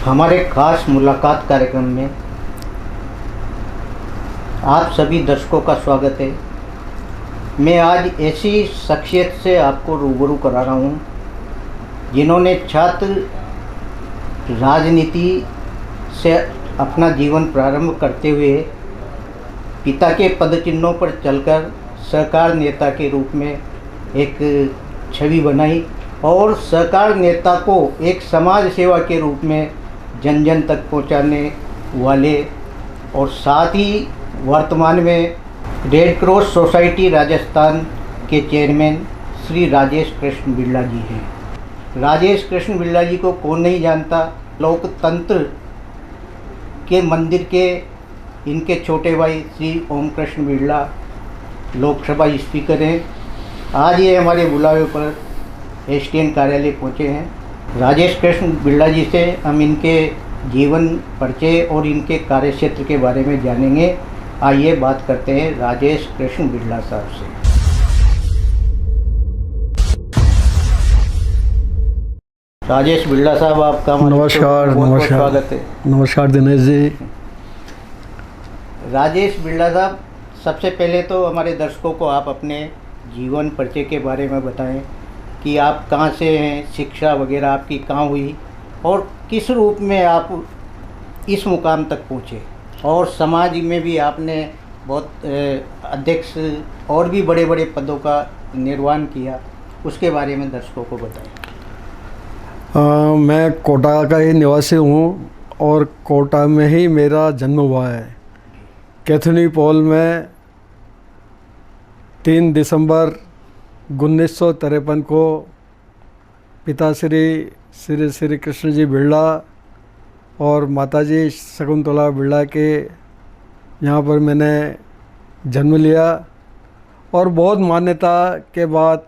हमारे खास मुलाकात कार्यक्रम में आप सभी दर्शकों का स्वागत है। मैं आज ऐसी शख्सियत से आपको रूबरू करा रहा हूँ जिन्होंने छात्र राजनीति से अपना जीवन प्रारंभ करते हुए पिता के पदचिन्हों पर चलकर सरकार नेता के रूप में एक छवि बनाई और सरकार नेता को एक समाज सेवा के रूप में जन जन तक पहुंचाने वाले और साथ ही वर्तमान में रेड क्रॉस सोसाइटी राजस्थान के चेयरमैन श्री राजेश कृष्ण बिरला जी हैं। राजेश कृष्ण बिरला जी को कौन नहीं जानता। लोकतंत्र के मंदिर के इनके छोटे भाई श्री ओम कृष्ण बिरला लोकसभा स्पीकर हैं। आज ये हमारे बुलावे पर एसडीएम कार्यालय पहुँचे हैं। राजेश कृष्ण बिरला जी से हम इनके जीवन परिचय और इनके कार्यक्षेत्र के बारे में जानेंगे। आइए बात करते हैं राजेश कृष्ण बिरला साहब से। राजेश बिरला साहब, आपका नमस्कार। बहुत स्वागत है। नमस्कार दिनेश जी। राजेश बिरला साहब, सबसे पहले तो हमारे दर्शकों को आप अपने जीवन परिचय के बारे में बताएं कि आप कहाँ से हैं, शिक्षा वगैरह आपकी कहाँ हुई और किस रूप में आप इस मुकाम तक पहुँचे, और समाज में भी आपने बहुत अध्यक्ष और भी बड़े बड़े पदों का निर्वहन किया, उसके बारे में दर्शकों को बताएं। मैं कोटा का ही निवासी हूँ और कोटा में ही मेरा जन्म हुआ है। कैथनी पॉल में 3 दिसंबर 1953 को पिताश्री श्री श्री कृष्ण जी बिरला और माताजी शकुंतला बिरला के यहाँ पर मैंने जन्म लिया और बहुत मान्यता के बाद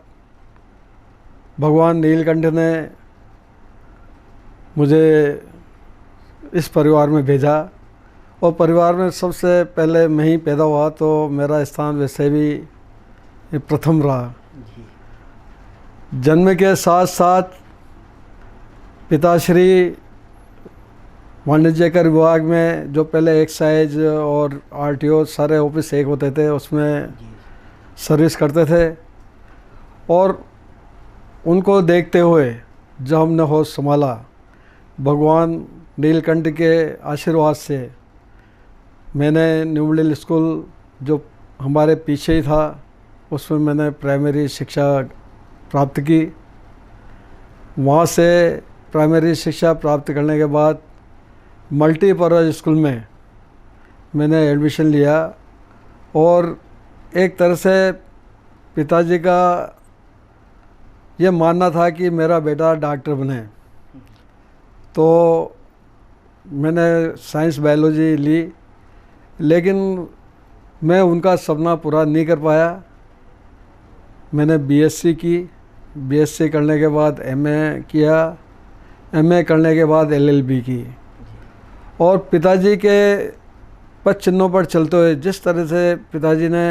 भगवान नीलकंठ ने मुझे इस परिवार में भेजा और परिवार में सबसे पहले मैं ही पैदा हुआ, तो मेरा स्थान वैसे भी प्रथम रहा। जन्म के साथ साथ पिताश्री वाणिज्य कर विभाग में, जो पहले एक्साइज और आरटीओ सारे ऑफिस एक होते थे, उसमें सर्विस करते थे और उनको देखते हुए जब हमने होश संभाला, भगवान नीलकंठ के आशीर्वाद से मैंने न्यू मिडिल स्कूल जो हमारे पीछे ही था उसमें मैंने प्राइमरी शिक्षा प्राप्त की। वहाँ से प्राइमरी शिक्षा प्राप्त करने के बाद मल्टीपर्पज़ स्कूल में मैंने एडमिशन लिया और एक तरह से पिताजी का ये मानना था कि मेरा बेटा डॉक्टर बने, तो मैंने साइंस बायोलॉजी ली, लेकिन मैं उनका सपना पूरा नहीं कर पाया। मैंने बीएससी की, बीएससी करने के बाद एमए किया, एमए करने के बाद एलएलबी की और पिताजी के पद चिन्हों पर चलते हुए जिस तरह से पिताजी ने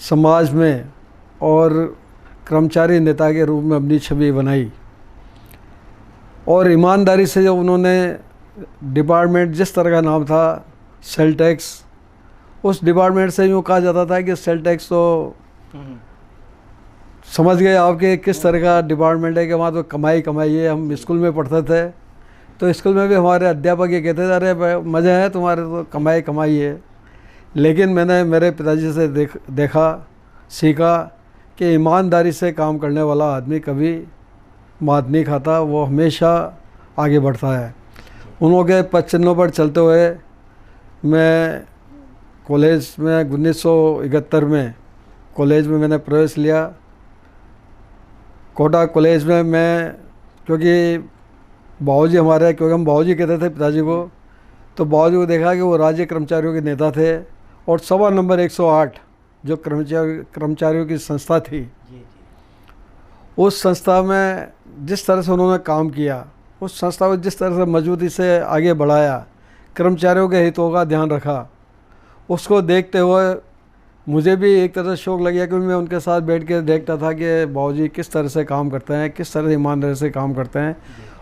समाज में और कर्मचारी नेता के रूप में अपनी छवि बनाई और ईमानदारी से जब उन्होंने डिपार्टमेंट जिस तरह का नाम था सेल टैक्स, उस डिपार्टमेंट से यूँ कहा जाता था कि सेल टैक्स तो समझ गए आपके किस तरह का डिपार्टमेंट है कि वहाँ तो कमाई है। हम स्कूल में पढ़ते थे तो स्कूल में भी हमारे अध्यापक ये कहते थे, अरे मज़े हैं तुम्हारे, तो कमाई है। लेकिन मैंने मेरे पिताजी से देखा सीखा कि ईमानदारी से काम करने वाला आदमी कभी मात नहीं खाता, वो हमेशा आगे बढ़ता है। उनके पद चिन्हों पर चलते हुए मैं कॉलेज में 1971 में कॉलेज में मैंने प्रवेश लिया। कोटा कॉलेज में मैं, क्योंकि बाबूजी हमारे, क्योंकि हम बाबूजी कहते थे पिताजी को, तो बाबूजी को देखा कि वो राज्य कर्मचारियों के नेता थे और सभा नंबर 108 जो कर्मचारियों की संस्था थी, उस संस्था में जिस तरह से उन्होंने काम किया, उस संस्था को जिस तरह से मजबूती से आगे बढ़ाया, कर्मचारियों के हितों का ध्यान रखा, उसको देखते हुए मुझे भी एक तरह से शौक़ लग गया, क्योंकि मैं उनके साथ बैठ के देखता था कि बाबूजी किस तरह से काम करते हैं, किस तरह से ईमानदारी से काम करते हैं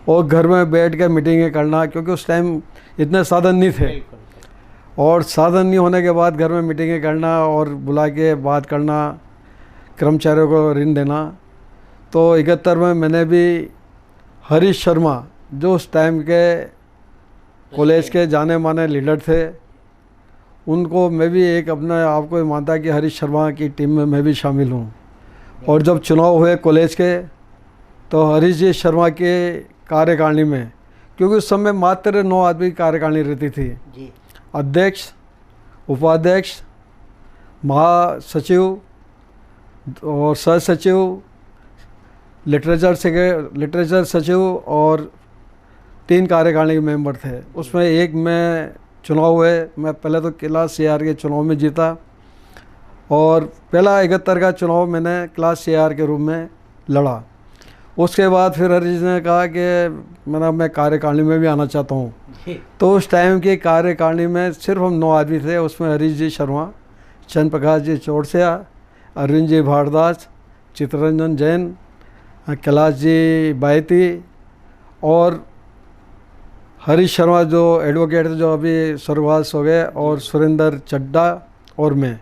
और घर में बैठ के मीटिंगें करना, क्योंकि उस टाइम इतने साधन नहीं थे। बिल्कुल। और साधन नहीं होने के बाद घर में मीटिंगें करना और बुला के बात करना, कर्मचारियों को ऋण देना। तो 71 में मैंने भी हरीश शर्मा, जो उस टाइम के कॉलेज के जाने माने लीडर थे, उनको मैं भी एक अपने आप को मानता कि हरीश शर्मा की टीम में मैं भी शामिल हूँ। और जब चुनाव हुए कॉलेज के, तो हरीश जी शर्मा के कार्यकारिणी में, क्योंकि उस समय मात्र 9 आदमी की कार्यकारिणी रहती थी, जी। अध्यक्ष, उपाध्यक्ष, महासचिव और सह सचिव, लिटरेचर सचिव और 3 कार्यकारिणी के मेंबर थे। उसमें एक में चुनाव हुए, मैं पहले तो क्लास CR के चुनाव में जीता, और पहला 71 का चुनाव मैंने क्लास CR के रूप में लड़ा। उसके बाद फिर हरीश ने कहा कि मैं कार्यकारिणी में भी आना चाहता हूँ। तो उस टाइम की कार्यकारिणी में सिर्फ हम 9 आदमी थे। उसमें हरीश जी शर्मा, चंद्र प्रकाश जी चौरसिया, अरविंद जी भारदास, चित्तरंजन जैन, कैलाश जी बायती और हरीश शर्मा जो एडवोकेट थे, जो अभी स्वर्गवास हो गए, और सुरेंद्र चड्डा और मैं,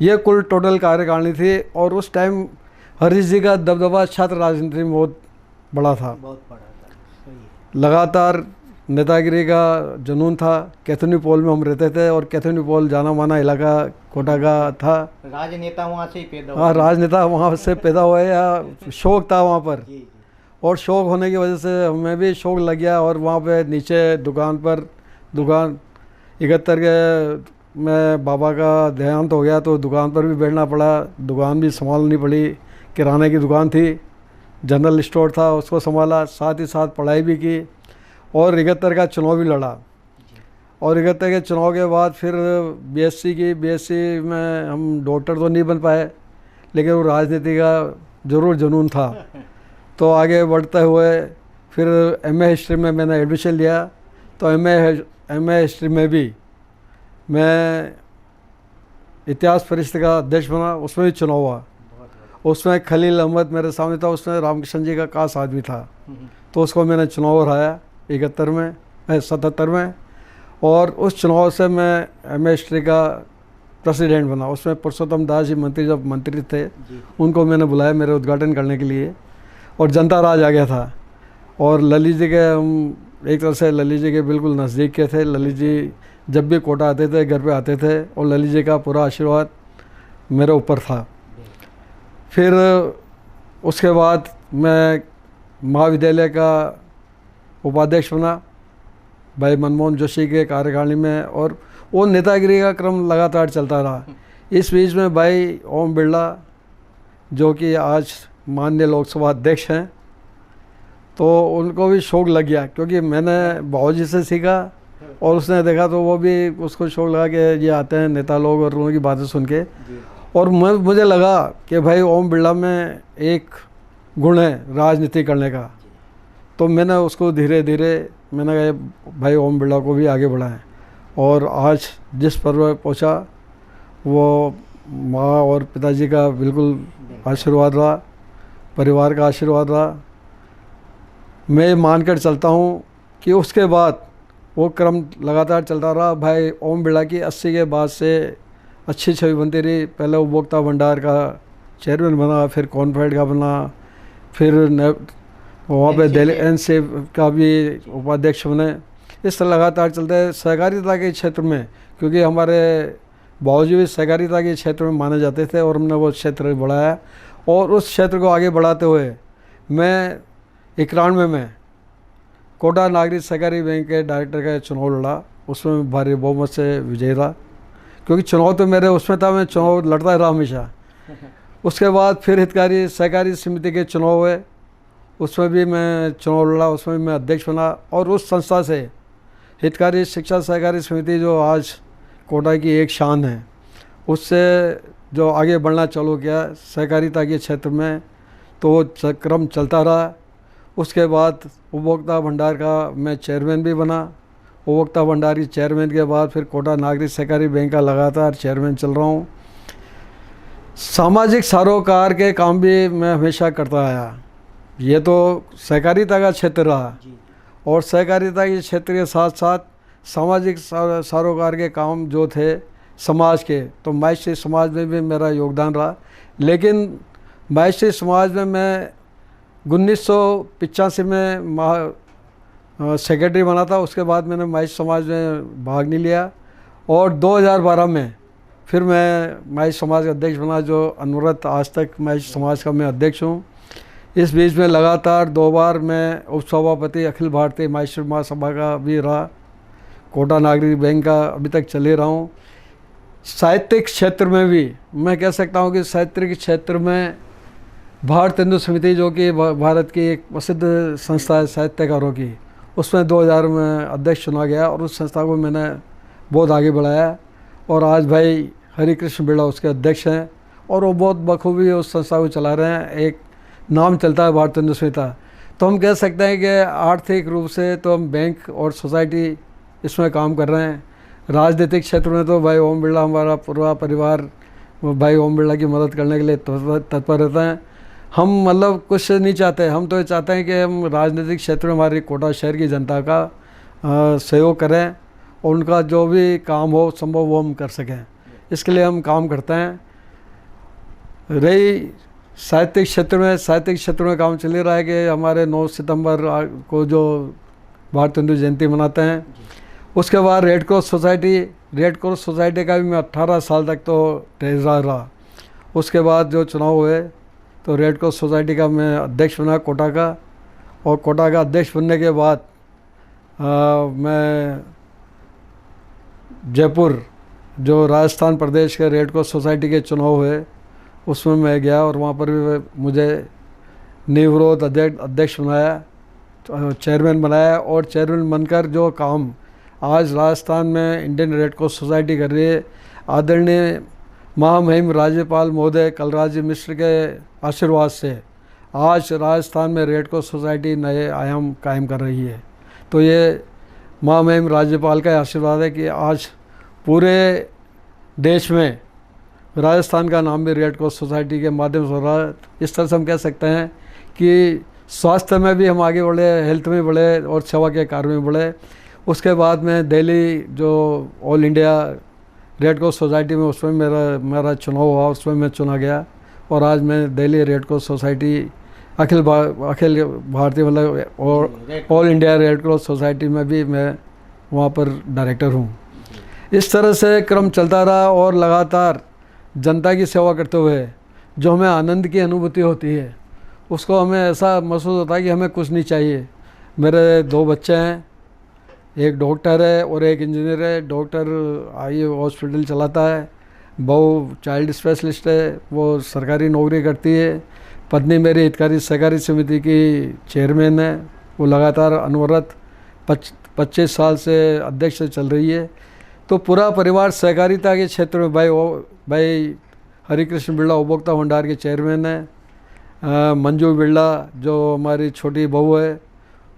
ये कुल टोटल कार्यकारिणी थी। और उस टाइम हरीश जी का दबदबा छात्र राजनीति में बहुत बड़ा था, बहुत बड़ा था। सही है। लगातार नेतागिरी का जुनून था। कैथनी पोल में हम रहते थे, और कैथनी पोल जाना माना इलाका कोटा का था। राजनेता वहाँ से ही पैदा हाँ, राजनेता वहाँ से पैदा हुए, या शौक था वहाँ पर। जी। और शौक होने की वजह से हमें भी शौक लग गया। और वहाँ पे नीचे दुकान 71 के में बाबा का देहांत हो गया, तो दुकान पर भी बैठना पड़ा, दुकान भी संभालनी पड़ी। किराने की दुकान थी, जनरल स्टोर था, उसको संभाला, साथ ही साथ पढ़ाई भी की, और 71 का चुनाव भी लड़ा। और 71 के चुनाव के बाद फिर BSc की। BSc में हम डॉक्टर तो नहीं बन पाए, लेकिन वो राजनीति का ज़रूर जुनून था। तो आगे बढ़ते हुए फिर MA हिस्ट्री में मैंने एडमिशन लिया। तो MA हिस्ट्री में भी मैं इतिहास परिषद का अध्यक्ष बना, उसमें भी चुनाव हुआ। उसमें खलील अहमद मेरे सामने था, उसमें रामकृष्ण जी का खास आदमी था, तो उसको मैंने चुनाव हराया 77 में। और उस चुनाव से मैं MA हिस्ट्री का प्रेसिडेंट बना। उसमें पुरुषोत्तम दास जी जब मंत्री थे, उनको मैंने बुलाया मेरे उद्घाटन करने के लिए, और जनता राज आ गया था। और ललित जी के हम एक तरह से ललित जी के बिल्कुल नज़दीक के थे। ललित जी जब भी कोटा आते थे, घर पे आते थे, और ललित जी का पूरा आशीर्वाद मेरे ऊपर था। फिर उसके बाद मैं महाविद्यालय का उपाध्यक्ष बना भाई मनमोहन जोशी के कार्यकारिणी में, और वो नेतागिरी का क्रम लगातार चलता रहा। इस बीच में भाई ओम बिरला, जो कि आज माननीय लोकसभा अध्यक्ष हैं, तो उनको भी शौक लग गया, क्योंकि मैंने बाबूजी से सीखा, और उसने देखा तो वो भी, उसको शौक लगा कि ये आते हैं नेता लोग, और उनकी बातें सुन के। और मुझे लगा कि भाई ओम बिरला में एक गुण है राजनीति करने का। तो मैंने उसको धीरे धीरे मैंने कहा भाई ओम बिरला को भी आगे बढ़ाएं। और आज जिस पर पहुंचा, वो माँ और पिताजी का बिल्कुल आशीर्वाद रहा, परिवार का आशीर्वाद रहा। मैं मानकर चलता हूँ कि उसके बाद वो क्रम लगातार चलता रहा। भाई ओम बिरला की 80 के बाद से अच्छी छवि बनती रही। पहले उपभोक्ता भंडार का चेयरमैन बना, फिर कॉन्फेड का बना, फिर वहाँ पे दिल्ली NC का भी उपाध्यक्ष बने। इस तरह लगातार चलते हैं सहकारिता के क्षेत्र में, क्योंकि हमारे बाबूजी भी सहकारिता के क्षेत्र में माने जाते थे, और हमने वो क्षेत्र बढ़ाया। और उस क्षेत्र को आगे बढ़ाते हुए मैं 91 में कोटा नागरिक सहकारी बैंक के डायरेक्टर का चुनाव लड़ा। उसमें भारी बहुमत से विजयी रहा, क्योंकि चुनाव तो मेरे उसमें था, मैं चुनाव लड़ता रहा हमेशा। उसके बाद फिर हितकारी सहकारी समिति के चुनाव हुए, उसमें भी मैं चुनाव लड़ा, उसमें भी मैं अध्यक्ष बना। और उस संस्था से हितकारी शिक्षा सहकारी समिति, जो आज कोटा की एक शान है, उससे जो आगे बढ़ना चालू किया सहकारिता के क्षेत्र में, तो वो क्रम चलता रहा। उसके बाद उपभोक्ता भंडार का मैं चेयरमैन भी बना। उपभोक्ता भंडार की चेयरमैन के बाद फिर कोटा नागरिक सहकारी बैंक का लगातार चेयरमैन चल रहा हूँ। सामाजिक सरोकार के काम भी मैं हमेशा करता आया। ये तो सहकारिता का क्षेत्र रहा, जी और सहकारिता के क्षेत्र के साथ साथ सामाजिक सरोकार के काम जो थे समाज के, तो माहेश्वरी समाज में भी मेरा योगदान रहा। लेकिन माहेश्वरी समाज में मैं 1985 में सेक्रेटरी बना था। उसके बाद मैंने माहेश्वरी समाज में भाग नहीं लिया, और 2012 में फिर मैं माहेश्वरी समाज का अध्यक्ष बना, जो अनवरत आज तक माहेश्वरी समाज का मैं अध्यक्ष हूँ। इस बीच में लगातार 2 बार मैं उपसभापति अखिल भारतीय माहेश्वरी महासभा का भी रहा, कोटा नागरिक बैंक का अभी तक चले रहा हूँ। साहित्यिक क्षेत्र में भी मैं कह सकता हूँ कि साहित्यिक क्षेत्र में भारत हिंदू समिति, जो कि भारत की एक प्रसिद्ध संस्था है साहित्यकारों की, उसमें 2000 में अध्यक्ष चुना गया, और उस संस्था को मैंने बहुत आगे बढ़ाया। और आज भाई हरिकृष्ण बिरला उसके अध्यक्ष हैं, और वो बहुत बखूबी उस संस्था को चला रहे हैं। एक नाम चलता है भारत हिंदू समिति। तो हम कह सकते हैं कि आर्थिक रूप से तो हम बैंक और सोसाइटी इसमें काम कर रहे हैं। राजनीतिक क्षेत्र में तो भाई ओम बिरला, हमारा पूरा परिवार भाई ओम बिरला की मदद करने के लिए तत्पर रहता है। हम मतलब कुछ नहीं चाहते, हम तो ये चाहते हैं कि हम राजनीतिक क्षेत्र में हमारी कोटा शहर की जनता का सहयोग करें, और उनका जो भी काम हो संभव वो हम कर सकें, इसके लिए हम काम करते हैं। रही साहित्यिक क्षेत्र में काम चल रहा है कि हमारे 9 सितंबर को जो भारत हिंदू जयंती मनाते हैं, उसके बाद रेड क्रॉस सोसाइटी का भी मैं 18 साल तक तो ट्रेजरर रहा। उसके बाद जो चुनाव हुए तो रेड क्रॉस सोसाइटी का मैं अध्यक्ष बना कोटा का, और कोटा का अध्यक्ष बनने के बाद मैं जयपुर, जो राजस्थान प्रदेश के रेड क्रॉस सोसाइटी के चुनाव हुए, उसमें मैं गया, और वहाँ पर भी मुझे निर्विरोध अध्यक्ष बनाया, चेयरमैन बनाया। और चेयरमैन बनकर जो काम आज राजस्थान में इंडियन रेड क्रॉस सोसाइटी कर रही है, आदरणीय महामहिम राज्यपाल महोदय कलराज मिश्र के आशीर्वाद से आज राजस्थान में रेड क्रॉस सोसाइटी नए आयाम कायम कर रही है। तो ये महामहिम राज्यपाल का आशीर्वाद है कि आज पूरे देश में राजस्थान का नाम भी रेड क्रॉस सोसाइटी के माध्यम से हो रहा है। इस तरह से हम कह सकते हैं कि स्वास्थ्य में भी हम आगे बढ़े, हेल्थ में बढ़े, और सेवा के कार्य में बढ़े। उसके बाद में दिल्ली जो all India red cross society में, उसमें मेरा चुनाव हुआ, उसमें मैं चुना गया, और आज मैं Delhi red cross society Akhil Bharatiya मतलब और all India red cross society में भी मैं वहाँ पर डायरेक्टर हूँ। इस तरह से क्रम चलता रहा, और लगातार जनता की सेवा करते हुए जो हमें आनंद की अनुभूति होती है, उसको हमें ऐसा महसूस होता है कि हमें कुछ नहीं चाहिए। मेरे 2 बच्चे हैं, एक डॉक्टर है और एक इंजीनियर है। डॉक्टर आई हॉस्पिटल चलाता है, बहू चाइल्ड स्पेशलिस्ट है, वो सरकारी नौकरी करती है। पत्नी मेरी हितकारी सहकारी समिति की चेयरमैन है, वो लगातार अनवरत 25 साल से अध्यक्ष चल रही है। तो पूरा परिवार सहकारिता के क्षेत्र में, भाई हरिकृष्ण बिरला उपभोक्ता भंडार के चेयरमैन है। मंजू बिरला जो हमारी छोटी बहू है,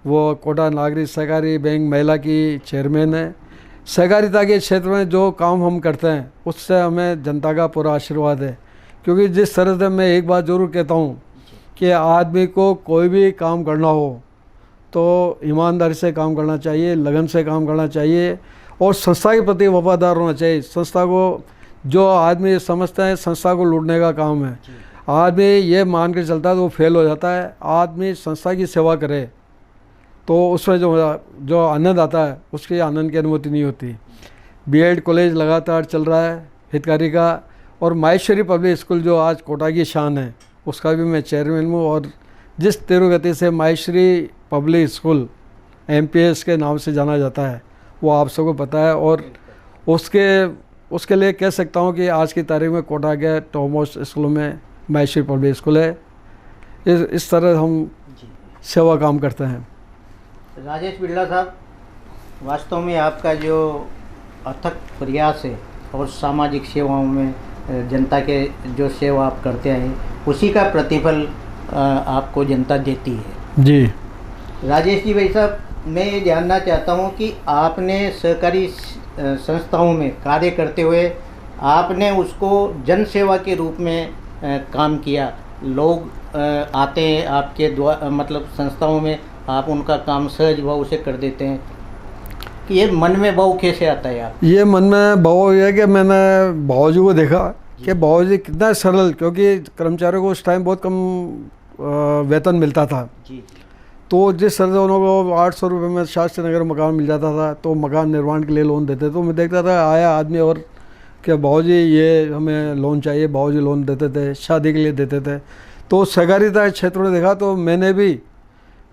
वो कोटा नागरिक सहकारी बैंक महिला की चेयरमैन है। सहकारिता के क्षेत्र में जो काम हम करते हैं, उससे हमें जनता का पूरा आशीर्वाद है। क्योंकि जिस तरह से मैं एक बात ज़रूर कहता हूँ कि आदमी को कोई भी काम करना हो तो ईमानदारी से काम करना चाहिए, लगन से काम करना चाहिए, और संस्था के प्रति वफादार होना चाहिए। संस्था को जो आदमी समझता है संस्था को लूटने का काम है, आदमी ये मान के चलता है तो वो फेल हो जाता है। आदमी संस्था की सेवा करे तो उसमें जो आनंद आता है, उसके आनंद की अनुभूति नहीं होती। बीएड कॉलेज लगातार चल रहा है हितकारी का, और माहेश्वरी पब्लिक स्कूल जो आज कोटा की शान है, उसका भी मैं चेयरमैन हूँ। और जिस तेरुगति से माहेश्वरी पब्लिक स्कूल MPS के नाम से जाना जाता है, वो आप सबको पता है। और उसके लिए कह सकता हूँ कि आज की तारीख में कोटा के टॉप मोस्ट स्कूलों में माहेश्वरी पब्लिक स्कूल है। इस तरह हम सेवा काम करते हैं। राजेश बिरला साहब, वास्तव में आपका जो अथक प्रयास है और सामाजिक सेवाओं में जनता के जो सेवा आप करते हैं, उसी का प्रतिफल आपको जनता देती है। जी राजेश जी भाई साहब, मैं ये जानना चाहता हूँ कि आपने सहकारी संस्थाओं में कार्य करते हुए आपने उसको जन सेवा के रूप में काम किया, लोग आते हैं आपके द्वारा, मतलब संस्थाओं में आप उनका काम सहज भाव से कर देते हैं, कि ये मन में भाव कैसे आता है आप? ये मन में भाव ये है कि मैंने बाबूजी को देखा कि बाबूजी कितना सरल, क्योंकि कर्मचारियों को उस टाइम बहुत कम वेतन मिलता था। जी। तो जिस तरह से उनको 800 रुपये में शास्त्री नगर मकान मिल जाता था, तो मकान निर्माण के लिए लोन देते। तो मैं देखता था आया आदमी और कि बाबूजी ये हमें लोन चाहिए, बाबूजी लोन देते थे, शादी के लिए देते थे। तो सहकारिता क्षेत्र में देखा, तो मैंने भी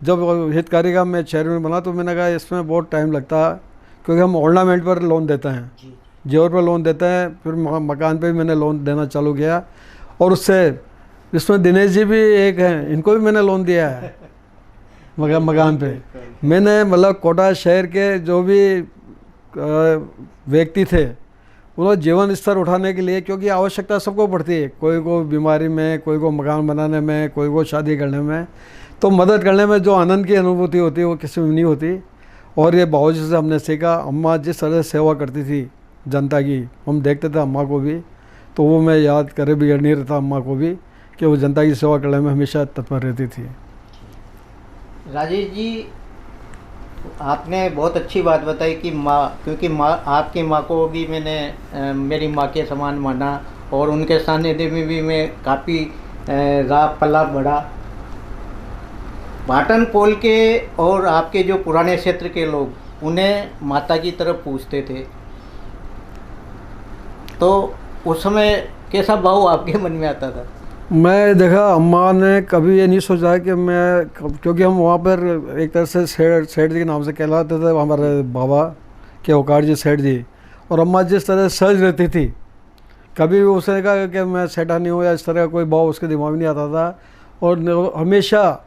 जब हितकारी का मैं चेयरमैन बना तो मैंने कहा इसमें बहुत टाइम लगता है, क्योंकि हम ऑर्नामेंट पर लोन देते हैं, जेवर पर लोन देते हैं। फिर मकान पे भी मैंने लोन देना चालू किया, और उससे इसमें दिनेश जी भी एक हैं, इनको भी मैंने लोन दिया है मकान पे। मैंने मतलब कोटा शहर के जो भी व्यक्ति थे उन्होंने जीवन स्तर उठाने के लिए, क्योंकि आवश्यकता सबको पड़ती है, कोई को बीमारी में, कोई को मकान बनाने में, कोई को शादी करने में, तो मदद करने में जो आनंद की अनुभूति होती है वो किसी में नहीं होती। और ये बाबूजी से हमने सीखा। अम्मा जिस तरह से सेवा करती थी जनता की, हम देखते थे अम्मा को भी, तो वो मैं याद करे बिगड़ नहीं रहता अम्मा को भी, कि वो जनता की सेवा करने में हमेशा तत्पर रहती थी। राजेश जी, आपने बहुत अच्छी बात बताई कि माँ, क्योंकि माँ, आपकी माँ को भी मैंने मेरी माँ के समान माना, और उनके सानिध्य में भी मैं काफ़ी रहा पला बढ़ा। पाटन पोल के और आपके जो पुराने क्षेत्र के लोग उन्हें माता की तरफ पूछते थे, तो उस समय कैसा भाव आपके मन में आता था? मैं देखा अम्मा ने कभी ये नहीं सोचा कि मैं, क्योंकि हम वहाँ पर एक तरह से सेठ जी के नाम से कहलाते थे, हमारे बाबा के औकार जी सेठ जी, और अम्मा जिस तरह सहज रहती थी, कभी भी उसने कहा कि मैं सेठा नहीं हूँ या इस तरह का कोई भाव उसके दिमाग में नहीं आता था। और हमेशा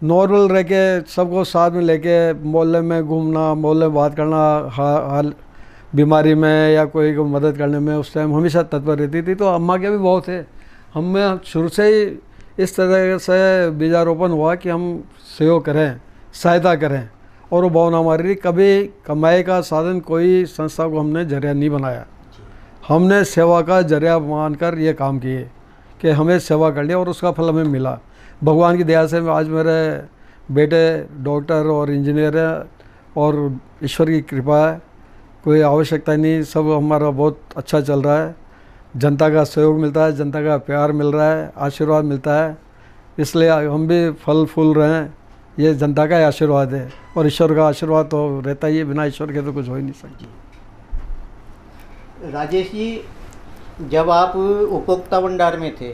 नॉर्मल रह के सबको साथ में लेके मोहल्ले में घूमना, मोहल्ले में बात करना, हाल बीमारी में या कोई को मदद करने में उस टाइम हमेशा तत्पर रहती थी। तो अम्मा के भी बहुत थे। हमें शुरू से ही इस तरह से बीजारोपण हुआ कि हम सहयोग करें, सहायता करें, और वो भावना हमारी रही। कभी कमाई का साधन कोई संस्था को हमने जरिया नहीं बनाया, हमने सेवा का जरिया मानकर ये काम किए कि हमें सेवा कर लिया और उसका फल हमें मिला। भगवान की दया से आज मेरे बेटे डॉक्टर और इंजीनियर है, और ईश्वर की कृपा है, कोई आवश्यकता नहीं, सब हमारा बहुत अच्छा चल रहा है। जनता का सहयोग मिलता है, जनता का प्यार मिल रहा है, आशीर्वाद मिलता है, इसलिए हम भी फल फूल रहे हैं। ये जनता का ही आशीर्वाद है, और ईश्वर का आशीर्वाद तो रहता ही है, बिना ईश्वर के तो कुछ हो ही नहीं सकती। राजेश जी, जब आप उपभोक्ता भंडार में थे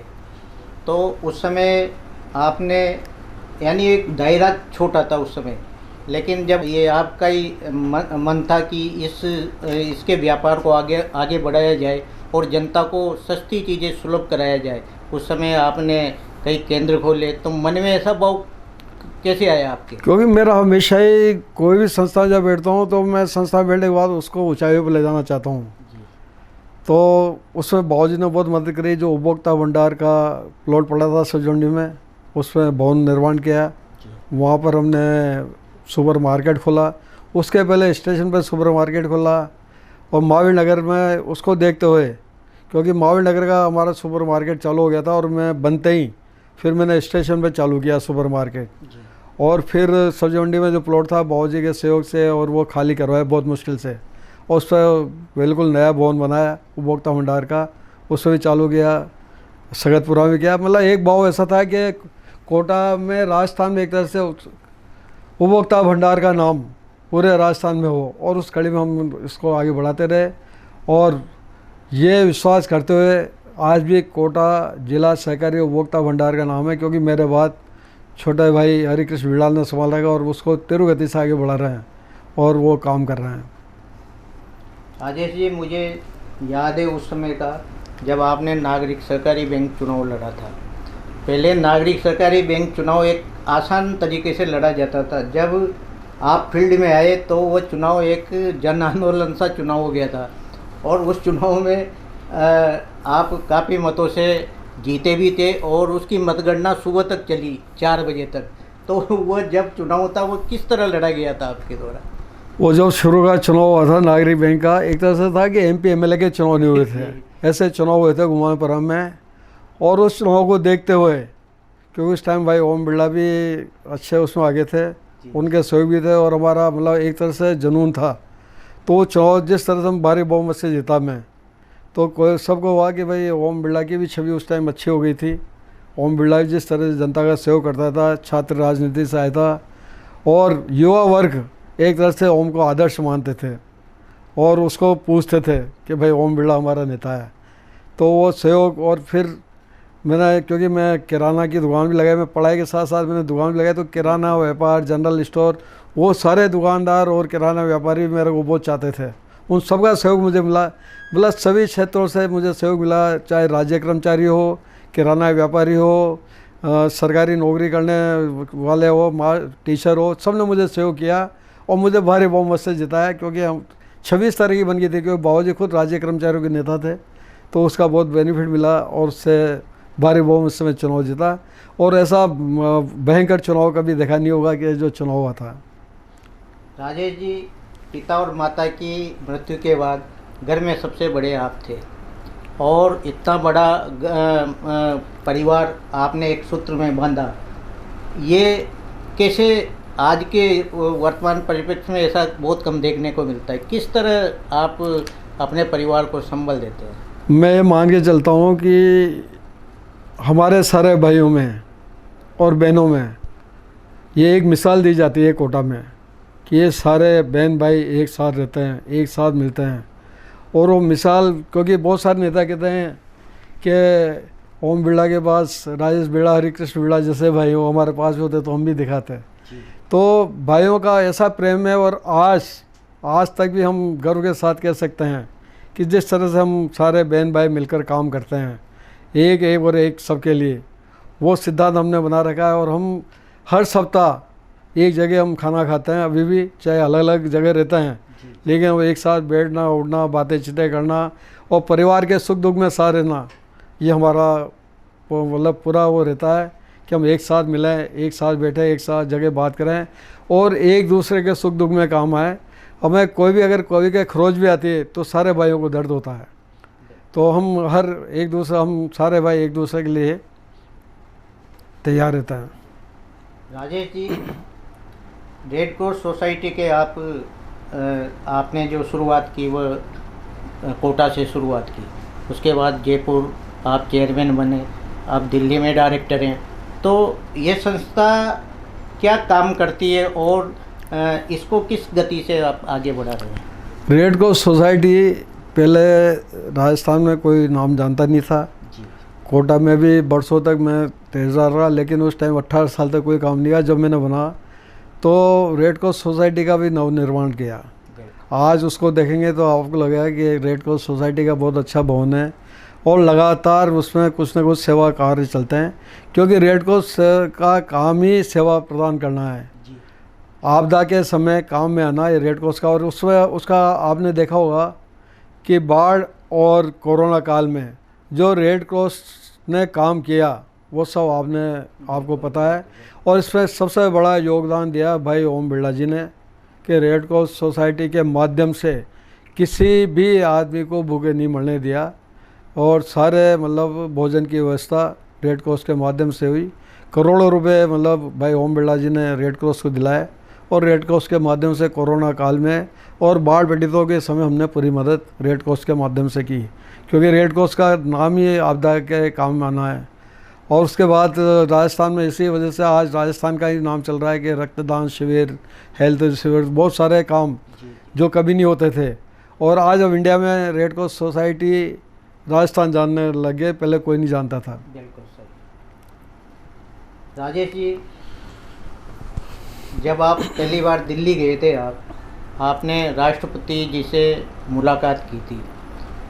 तो उस समय आपने, यानी एक दायरा छोटा था उस समय, लेकिन जब ये आपका ही मन था कि इसके व्यापार को आगे बढ़ाया जाए और जनता को सस्ती चीज़ें सुलभ कराया जाए, उस समय आपने कई केंद्र खोले, तो मन में ऐसा भाव कैसे आया आपके? क्योंकि मेरा हमेशा ही कोई भी संस्था जब बैठता हूँ तो मैं संस्था बैठने के बाद उसको ऊंचाइयों पर ले जाना चाहता हूँ। तो उसमें बाबूजी ने बहुत मदद करी। जो उपभोक्ता भंडार का प्लॉट पड़ा था सजौंडी में, उसमें भवन निर्माण किया, वहाँ पर हमने सुपर मार्केट खोला। उसके पहले स्टेशन पर सुपर मार्केट खोला, और महावीर नगर में उसको देखते हुए, क्योंकि महावीर नगर का हमारा सुपर मार्केट चालू हो गया था, और मैं बनते ही फिर मैंने स्टेशन पे चालू किया सुपर मार्केट। और फिर सब्जी मंडी में जो प्लॉट था बाबूजी के सहयोग से, और वो खाली करवाया बहुत मुश्किल से, और उस पर बिल्कुल नया भवन बनाया उपभोक्ता भंडार का, उसमें भी चालू किया, सगतपुरा में किया। मतलब एक भाव ऐसा था कि कोटा में, राजस्थान में एक तरह से उपभोक्ता भंडार का नाम पूरे राजस्थान में हो, और उस कड़ी में हम इसको आगे बढ़ाते रहे। और ये विश्वास करते हुए आज भी कोटा जिला सहकारी उपभोक्ता भंडार का नाम है, क्योंकि मेरे बाद छोटे भाई हरिकृष्ण बिड़ाल ने संभाला है, और उसको तेरु गति से आगे बढ़ा रहे हैं, और वो काम कर रहे हैं। राजेश जी, मुझे याद है उस समय का जब आपने नागरिक सहकारी बैंक चुनाव लड़ा था। पहले नागरिक सहकारी बैंक चुनाव एक आसान तरीके से लड़ा जाता था। जब आप फील्ड में आए तो वो चुनाव एक जन आंदोलन सा चुनाव हो गया था, और उस चुनाव में आप काफ़ी मतों से जीते भी थे, और उसकी मतगणना सुबह तक चली 4 बजे तक। तो वो जब चुनाव था वो किस तरह लड़ा गया था आपके द्वारा? वो जब शुरू का चुनाव हुआ था नागरिक बैंक का, एक तरह से था कि MP MLA के चुनाव नहीं हुए थे, ऐसे चुनाव हुए थे घुमानपुरा में। और उस चुनाव को देखते हुए, क्योंकि उस टाइम भाई ओम बिरला भी अच्छे उसमें आगे थे, उनके सहयोग भी थे और हमारा मतलब एक तरह से जुनून था। तो वो चुनाव जिस तरह से हम भारी बहुमत से जीता मैं, तो कोई सबको हुआ कि भाई ओम बिरला की भी छवि उस टाइम अच्छी हो गई थी। ओम बिरला भी जिस तरह से जनता का सहयोग करता था, छात्र राजनीति से आया था और युवा वर्ग एक तरह से ओम को आदर्श मानते थे और उसको पूछते थे कि भाई ओम बिरला हमारा नेता है। तो वो सहयोग, और फिर मैंने, क्योंकि मैं किराना की दुकान भी लगाई, मैं पढ़ाई के साथ साथ मैंने दुकान भी लगाई, तो किराना व्यापार, जनरल स्टोर, वो सारे दुकानदार और किराना व्यापारी भी मेरे को बहुत चाहते थे। उन सबका सहयोग मुझे मिला, मतलब सभी क्षेत्रों से मुझे सहयोग मिला, चाहे राज्य कर्मचारी हो, किराना व्यापारी हो, सरकारी नौकरी करने वाले हो, टीचर हो, सब ने मुझे सहयोग किया और मुझे भारी बहुमत से जिताया। क्योंकि हम 26 तारीख की बन गई थी, क्योंकि बाबूजी खुद राज्य कर्मचारियों के नेता थे, तो उसका बहुत बेनिफिट मिला और उससे भारी बहुमत से मैं चुनाव जीता। और ऐसा भयंकर चुनाव कभी देखा नहीं होगा कि जो चुनाव हुआ था। राजेश जी, पिता और माता की मृत्यु के बाद घर में सबसे बड़े आप थे और इतना बड़ा परिवार आपने एक सूत्र में बांधा, ये कैसे आज के वर्तमान परिप्रेक्ष्य में ऐसा बहुत कम देखने को मिलता है। किस तरह आप अपने परिवार को संभाल देते हैं? मैं ये मान के चलता हूँ कि हमारे सारे भाइयों में और बहनों में ये एक मिसाल दी जाती है कोटा में कि ये सारे बहन भाई एक साथ रहते हैं, एक साथ मिलते हैं। और वो मिसाल, क्योंकि बहुत सारे नेता कहते हैं कि ओम बिरला के पास राजेश बिरला, हरिकृष्ण बिरला जैसे भाई हो, हमारे पास भी होते तो हम भी दिखाते। तो भाइयों का ऐसा प्रेम है और आज तक भी हम गर्व के साथ कह सकते हैं कि जिस तरह से हम सारे बहन भाई मिलकर काम करते हैं, एक और एक सबके लिए, वो सिद्धांत हमने बना रखा है। और हम हर सप्ताह एक जगह हम खाना खाते हैं, अभी भी चाहे अलग अलग जगह रहते हैं, लेकिन वो एक साथ बैठना, उठना, बातें चितें करना और परिवार के सुख दुख में साथ रहना, ये हमारा मतलब पूरा वो रहता है कि हम एक साथ मिलें, एक साथ बैठें, एक साथ जगह बात करें और एक दूसरे के सुख दुख में काम आए। हमें कोई भी अगर कोई के खरोच भी आती है तो सारे भाइयों को दर्द होता है, तो हम हम सारे भाई एक दूसरे के लिए तैयार रहते हैं। Rajesh ji, red cross society के आपने जो शुरुआत की वो कोटा से शुरुआत की, उसके बाद जयपुर आप चेयरमैन बने, आप दिल्ली में डायरेक्टर हैं। तो ये संस्था क्या काम करती है और इसको किस गति से आप आगे बढ़ा रहे हैं? रेड क्रॉस सोसाइटी पहले राजस्थान में कोई नाम जानता नहीं था जी। कोटा में भी बरसों तक मैं ठेकेदार रहा, लेकिन उस टाइम 18 साल तक कोई काम नहीं किया। जब मैंने बना तो रेड क्रॉस सोसाइटी का भी नवनिर्माण किया। आज उसको देखेंगे तो आपको लगेगा कि रेड क्रॉस सोसाइटी का बहुत अच्छा भवन है और लगातार उसमें कुछ न कुछ सेवा कार्य चलते हैं, क्योंकि रेड क्रॉस का काम ही सेवा प्रदान करना है। आपदा के समय काम में आना ये रेड क्रॉस का। और उसका आपने देखा होगा कि बाढ़ और कोरोना काल में जो रेड क्रॉस ने काम किया वो सब आपको पता है। और इसमें सबसे बड़ा योगदान दिया भाई ओम बिरला जी ने कि रेड क्रॉस सोसाइटी के माध्यम से किसी भी आदमी को भूखे नहीं मरने दिया और सारे मतलब भोजन की व्यवस्था रेड क्रॉस के माध्यम से हुई। करोड़ों रुपए मतलब भाई ओम बिरला जी ने रेड क्रॉस को दिलाए और रेड क्रॉस के माध्यम से कोरोना काल में और बाढ़ पीड़ितों के समय हमने पूरी मदद रेड क्रॉस के माध्यम से की, क्योंकि रेड क्रॉस का नाम ही आपदा के काम में आना है। और उसके बाद राजस्थान में इसी वजह से आज राजस्थान का ही नाम चल रहा है कि रक्तदान शिविर, हेल्थ शिविर, बहुत सारे काम जो कभी नहीं होते थे। और आज अब इंडिया में रेड क्रॉस सोसाइटी राजस्थान जानने लग गए, पहले कोई नहीं जानता था। बिल्कुल सही। राजेश जी, जब आप पहली बार दिल्ली गए थे, आपने राष्ट्रपति जी से मुलाकात की थी,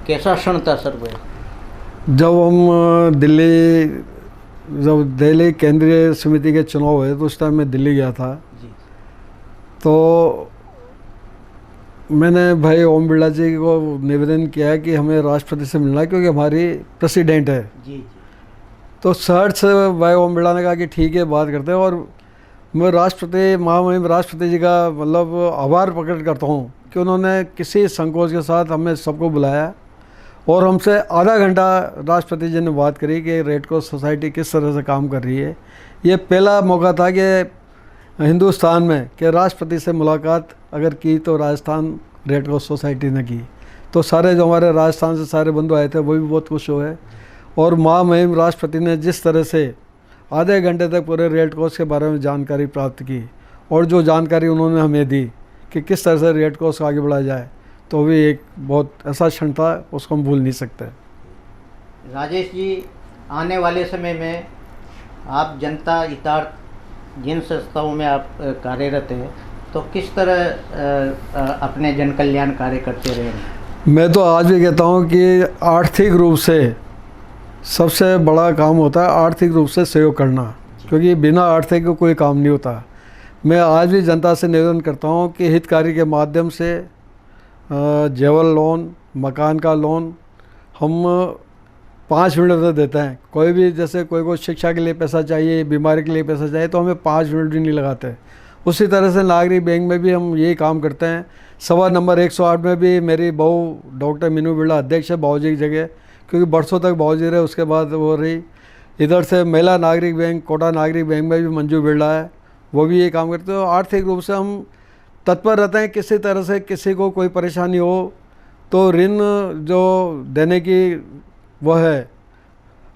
कैसा क्षण था सर वो? जब हम दिल्ली केंद्रीय समिति के चुनाव हुए तो उस टाइम मैं दिल्ली गया था जी। तो मैंने भाई ओम बिरला जी को निवेदन किया है कि हमें राष्ट्रपति से मिलना है, क्योंकि हमारी प्रेसिडेंट है। जी। तो शहर से भाई ओम बिरला ने कहा कि ठीक है, बात करते हैं। और मैं महामहिम राष्ट्रपति जी का मतलब आभार प्रकट करता हूँ कि उन्होंने किसी संकोच के साथ हमें सबको बुलाया और हमसे आधा घंटा राष्ट्रपति जी ने बात करी कि रेड क्रॉस सोसाइटी किस तरह से काम कर रही है। ये पहला मौका था कि हिंदुस्तान में कि राष्ट्रपति से मुलाकात अगर की तो राजस्थान रेड क्रॉस सोसाइटी ने की। तो सारे जो हमारे राजस्थान से सारे बंधु आए थे वो भी बहुत खुश हुए। और महामहिम राष्ट्रपति ने जिस तरह से आधे घंटे तक पूरे रेड क्रॉस के बारे में जानकारी प्राप्त की और जो जानकारी उन्होंने हमें दी कि किस तरह से रेड क्रॉस को आगे बढ़ाया जाए, तो भी एक बहुत ऐसा क्षण था, उसको हम भूल नहीं सकते। राजेश जी, आने वाले समय में आप जनता हितार्थ जिन संस्थाओं में आप कार्यरत हैं, तो किस तरह अपने जन कल्याण कार्य करते रहेंगे? मैं तो आज भी कहता हूँ कि आर्थिक रूप से सबसे बड़ा काम होता है आर्थिक रूप से सहयोग करना, क्योंकि बिना आर्थिक को कोई काम नहीं होता। मैं आज भी जनता से निवेदन करता हूँ कि हितकारी के माध्यम से जेवल लोन, मकान का लोन हम 5 मिनट में देते हैं। कोई भी जैसे कोई को शिक्षा के लिए पैसा चाहिए, बीमारी के लिए पैसा चाहिए, तो हमें 5 मिनट भी नहीं लगाते। उसी तरह से नागरिक बैंक में भी हम यही काम करते हैं। सभा नंबर 108 में भी मेरी बहू डॉक्टर मीनू बिरला अध्यक्ष है बाबूजी की जगह, क्योंकि बरसों तक बाबूजी रहे, उसके बाद वो रही। इधर से महिला नागरिक बैंक, कोटा नागरिक बैंक में भी मंजू बिरला है, वो भी ये काम करते हो। आर्थिक रूप से हम तत्पर रहते हैं। किसी तरह से किसी को कोई परेशानी हो तो ऋण जो देने की वो है,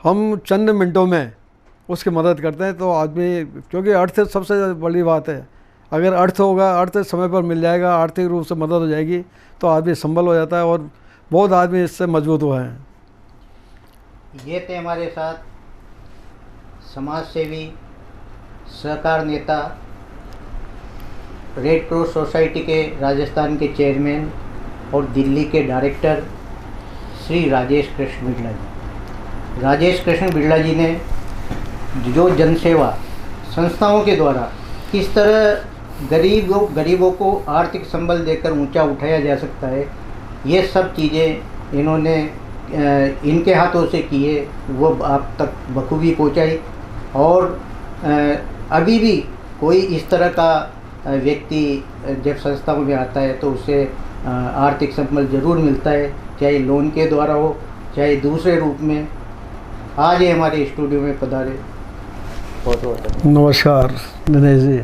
हम चंद मिनटों में उसकी मदद करते हैं। तो आदमी, क्योंकि अर्थ सबसे बड़ी बात है, अगर अर्थ होगा, अर्थ समय पर मिल जाएगा, आर्थिक रूप से मदद हो जाएगी, तो आदमी संभल हो जाता है और बहुत आदमी इससे मजबूत हुए हैं। ये थे हमारे साथ समाज सेवी, सहकार नेता, रेड क्रॉस सोसाइटी के राजस्थान के चेयरमैन और दिल्ली के डायरेक्टर श्री राजेश कृष्ण बिरला जी। राजेश कृष्ण बिरला जी ने जो जनसेवा संस्थाओं के द्वारा किस तरह गरीबों को आर्थिक संबल देकर ऊंचा उठाया जा सकता है, ये सब चीज़ें इन्होंने इनके हाथों से किए, वो आप तक बखूबी पहुंचाई। और अभी भी कोई इस तरह का व्यक्ति जब संस्थाओं में आता है तो उसे आर्थिक संबल जरूर मिलता है, चाहे लोन के द्वारा हो, चाहे दूसरे रूप में। आज ये हमारे स्टूडियो में पधारे, बहुत बहुत नमस्कार दिनेश जी।